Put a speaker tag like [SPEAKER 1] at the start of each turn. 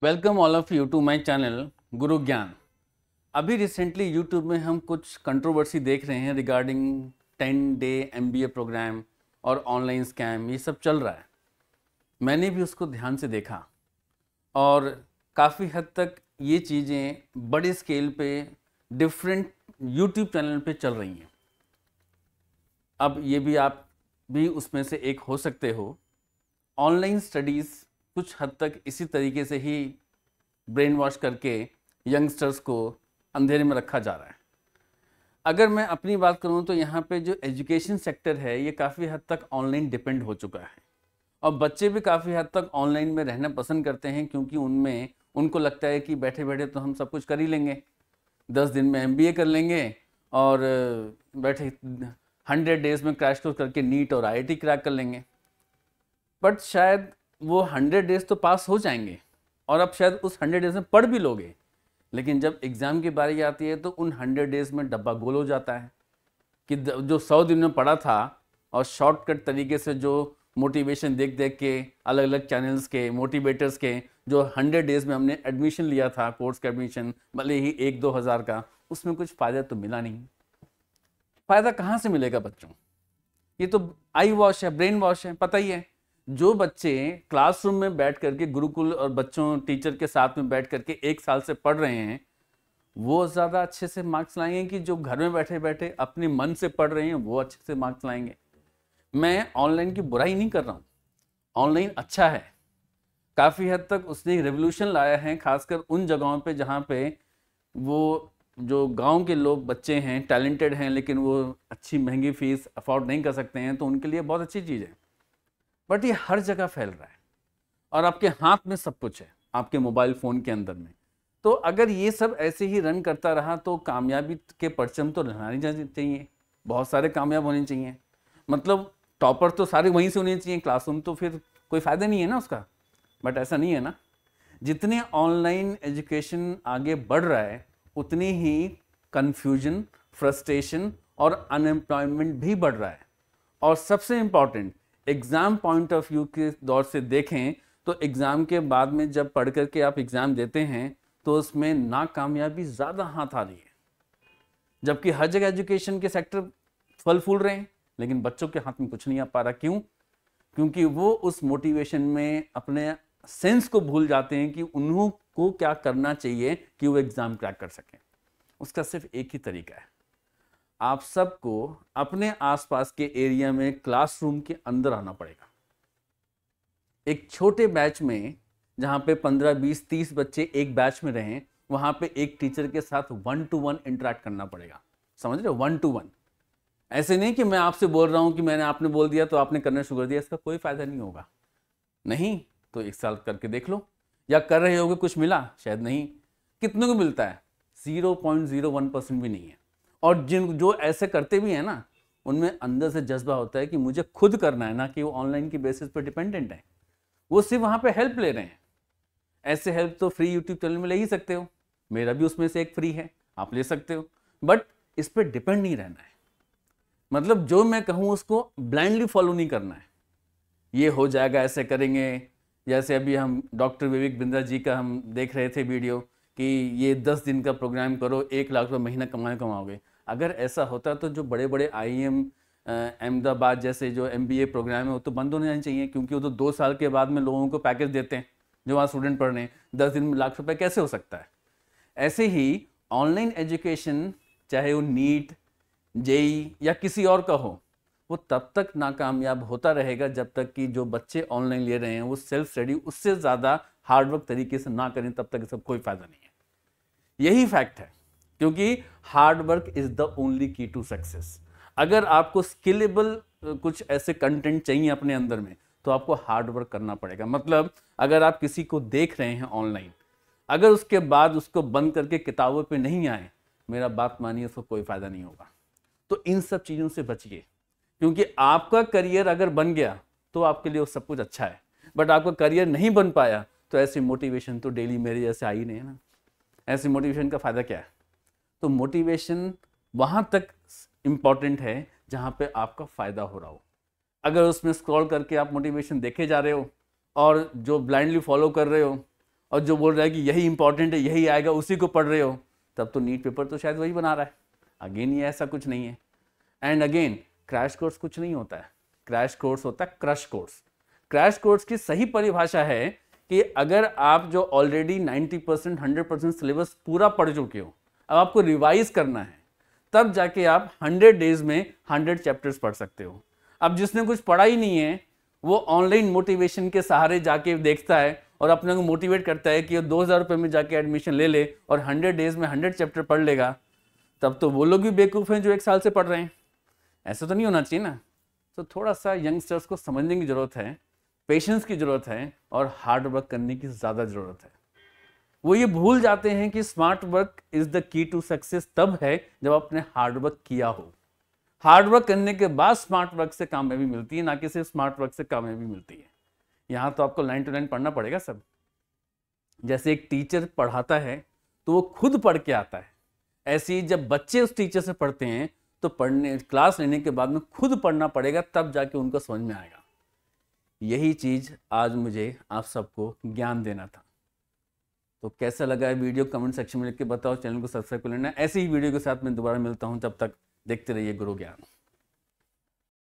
[SPEAKER 1] Welcome all of you to my channel Guru Gyan. अभी recently YouTube में हम कुछ कंट्रोवर्सी देख रहे हैं रिगार्डिंग 10 डे MBA प्रोग्राम और ऑनलाइन स्कैम, ये सब चल रहा है। मैंने भी उसको ध्यान से देखा और काफ़ी हद तक ये चीज़ें बड़े स्केल पे डिफरेंट यूट्यूब चैनल पे चल रही हैं। अब ये भी आप भी उसमें से एक हो सकते हो। ऑनलाइन स्टडीज़ कुछ हद तक इसी तरीके से ही ब्रेन वॉश करके यंगस्टर्स को अंधेरे में रखा जा रहा है। अगर मैं अपनी बात करूं तो यहाँ पे जो एजुकेशन सेक्टर है ये काफ़ी हद तक ऑनलाइन डिपेंड हो चुका है और बच्चे भी काफ़ी हद तक ऑनलाइन में रहना पसंद करते हैं, क्योंकि उनमें उनको लगता है कि बैठे बैठे तो हम सब कुछ कर ही लेंगे, 10 दिन में MBA कर लेंगे और बैठे 100 डेज़ में क्रैश कोर्स करके नीट और IIT क्रैक कर लेंगे। बट शायद वो 100 डेज़ तो पास हो जाएंगे और अब शायद उस 100 डेज़ में पढ़ भी लोगे, लेकिन जब एग्ज़ाम की बारी आती है तो उन 100 डेज़ में डब्बा गोल हो जाता है कि जो 100 दिन में पढ़ा था और शॉर्टकट तरीके से जो मोटिवेशन देख देख के अलग अलग चैनल्स के मोटिवेटर्स के जो 100 डेज़ में हमने एडमिशन लिया था, कोर्स का एडमिशन भले ही 1-2 हज़ार का, उसमें कुछ फ़ायदा तो मिला नहीं। फ़ायदा कहाँ से मिलेगा बच्चों? ये तो आई वॉश है, ब्रेन वॉश है, पता ही है। जो बच्चे क्लासरूम में बैठ करके गुरुकुल और बच्चों टीचर के साथ में बैठ करके 1 साल से पढ़ रहे हैं, वो ज़्यादा अच्छे से मार्क्स लाएंगे कि जो घर में बैठे बैठे अपने मन से पढ़ रहे हैं वो अच्छे से मार्क्स लाएंगे। मैं ऑनलाइन की बुराई नहीं कर रहा हूँ, ऑनलाइन अच्छा है, काफ़ी हद तक उसने एक रेवोल्यूशन लाया है, खासकर उन जगहों पे जहाँ पे वो जो गांव के लोग बच्चे हैं टैलेंटेड हैं लेकिन वो अच्छी महंगी फीस अफोर्ड नहीं कर सकते हैं, तो उनके लिए बहुत अच्छी चीज़ है। बट ये हर जगह फैल रहा है और आपके हाथ में सब कुछ है, आपके मोबाइल फ़ोन के अंदर में। तो अगर ये सब ऐसे ही रन करता रहा तो कामयाबी के परचम तो लहराने जाने चाहिए, बहुत सारे कामयाब होने चाहिए। मतलब टॉपर तो सारे वहीं से होने चाहिए क्लासरूम, तो फिर कोई फ़ायदा नहीं है ना उसका। बट ऐसा नहीं है ना। जितने ऑनलाइन एजुकेशन आगे बढ़ रहा है उतनी ही कन्फ्यूजन, फ्रस्ट्रेशन और अनएम्प्लॉयमेंट भी बढ़ रहा है। और सबसे important, exam point of view के दौर से देखें तो एग्ज़ाम के बाद में जब पढ़ करके आप एग्ज़ाम देते हैं तो उसमें नाकामयाबी ज़्यादा हाथ आ रही है, जबकि हर जगह एजुकेशन के सेक्टर फल फूल रहे हैं, लेकिन बच्चों के हाथ में कुछ नहीं आ पा रहा। क्यों? क्योंकि वो उस मोटिवेशन में अपने सेंस को भूल जाते हैं कि उन्हों को क्या करना चाहिए कि वो एग्ज़ाम क्रैक कर सकें। उसका सिर्फ एक ही तरीका है, आप सबको अपने आसपास के एरिया में क्लासरूम के अंदर आना पड़ेगा। एक छोटे बैच में जहाँ पे 15, 20, 30 बच्चे एक बैच में रहें, वहाँ पे एक टीचर के साथ 1-to-1 इंटरेक्ट करना पड़ेगा। समझ रहे हो? 1-to-1। ऐसे नहीं कि मैं आपसे बोल रहा हूँ कि मैंने आपने बोल दिया तो आपने करना शुरू कर दिया, इसका कोई फायदा नहीं होगा। नहीं तो 1 साल करके देख लो, या कर रहे होगे कुछ मिला शायद नहीं। कितने को मिलता है? 0.01% भी नहीं है। और जो ऐसे करते भी हैं ना, उनमें अंदर से जज्बा होता है कि मुझे खुद करना है, ना कि वो ऑनलाइन की बेसिस पर डिपेंडेंट है। वो सिर्फ वहाँ पे हेल्प ले रहे हैं। ऐसे हेल्प तो फ्री यूट्यूब चैनल में ले ही सकते हो, मेरा भी उसमें से एक फ्री है, आप ले सकते हो। बट इस पर डिपेंड नहीं रहना है। मतलब जो मैं कहूँ उसको ब्लाइंडली फॉलो नहीं करना है। ये हो जाएगा, ऐसे करेंगे। जैसे अभी हम डॉक्टर विवेक बिंद्रा जी का हम देख रहे थे वीडियो कि ये 10 दिन का प्रोग्राम करो, 1 लाख रुपये महीना कमाओगे। अगर ऐसा होता तो जो बड़े बड़े IIM अहमदाबाद जैसे जो MBA प्रोग्राम है वो तो बंद होने जाने चाहिए, क्योंकि वो तो 2 साल के बाद में लोगों को पैकेज देते हैं जो वहाँ स्टूडेंट पढ़ रहे हैं। 10 दिन में लाख रुपये कैसे हो सकता है? ऐसे ही ऑनलाइन एजुकेशन, चाहे वो नीट, JEE या किसी और का हो, वो तब तक नाकामयाब होता रहेगा जब तक कि जो बच्चे ऑनलाइन ले रहे हैं वो सेल्फ स्टडी उससे ज़्यादा हार्डवर्क तरीके से ना करें, तब तक इसका कोई फ़ायदा नहीं है। यही फैक्ट है, क्योंकि हार्डवर्क इज़ द ओनली की टू सक्सेस। अगर आपको स्किलेबल कुछ ऐसे कंटेंट चाहिए अपने अंदर में, तो आपको हार्डवर्क करना पड़ेगा। मतलब अगर आप किसी को देख रहे हैं ऑनलाइन, अगर उसके बाद उसको बंद करके किताबों पे नहीं आए, मेरा बात मानिए, उसको कोई फ़ायदा नहीं होगा। तो इन सब चीज़ों से बचिए, क्योंकि आपका करियर अगर बन गया तो आपके लिए वो सब कुछ अच्छा है। बट आपका करियर नहीं बन पाया तो ऐसी मोटिवेशन तो डेली मेरे जैसे आई नहीं है ना। ऐसी मोटिवेशन का फ़ायदा क्या है? तो मोटिवेशन वहाँ तक इम्पॉर्टेंट है जहाँ पे आपका फ़ायदा हो रहा हो। अगर उसमें स्क्रॉल करके आप मोटिवेशन देखे जा रहे हो और जो ब्लाइंडली फॉलो कर रहे हो और जो बोल रहा है कि यही इंपॉर्टेंट है, यही आएगा, उसी को पढ़ रहे हो, तब तो नीट पेपर तो शायद वही बना रहा है। अगेन ये ऐसा कुछ नहीं है। एंड अगेन क्रैश कोर्स कुछ नहीं होता है, क्रैश कोर्स होता है क्रश कोर्स। क्रैश कोर्स की सही परिभाषा है कि अगर आप जो ऑलरेडी 90% 100% सिलेबस पूरा पढ़ चुके हो, अब आपको रिवाइज करना है, तब जाके आप 100 डेज में 100 चैप्टर्स पढ़ सकते हो। अब जिसने कुछ पढ़ा ही नहीं है, वो ऑनलाइन मोटिवेशन के सहारे जाके देखता है और अपने को मोटिवेट करता है कि वो 2000 रुपये में जाके एडमिशन ले ले और 100 डेज में 100 चैप्टर पढ़ लेगा, तब तो वो लोग भी बेवकूफ़ हैं जो 1 साल से पढ़ रहे हैं। ऐसा तो नहीं होना चाहिए ना। तो थोड़ा सा यंगस्टर्स को समझने की ज़रूरत है, पेशेंस की ज़रूरत है और हार्ड वर्क करने की ज़्यादा ज़रूरत है। वो ये भूल जाते हैं कि smart work is the key to success तब है जब आपने हार्ड वर्क किया हो। हार्ड वर्क करने के बाद स्मार्ट वर्क से कामयाबी मिलती है, ना कि सिर्फ स्मार्ट वर्क से कामयाबी मिलती है। यहाँ तो आपको लाइन टू लाइन पढ़ना पड़ेगा सब। जैसे एक टीचर पढ़ाता है तो वो खुद पढ़ के आता है, ऐसे ही जब बच्चे उस टीचर से पढ़ते हैं तो पढ़ने क्लास लेने के बाद में खुद पढ़ना पड़ेगा, तब जाके उनको समझ में आएगा। यही चीज़ आज मुझे आप सबको ज्ञान देना था। तो कैसा लगा है वीडियो कमेंट सेक्शन में लिख के बताओ। चैनल को सब्सक्राइब कर लेना। ऐसे ही वीडियो के साथ मैं दोबारा मिलता हूँ, तब तक देखते रहिए गुरु ज्ञान।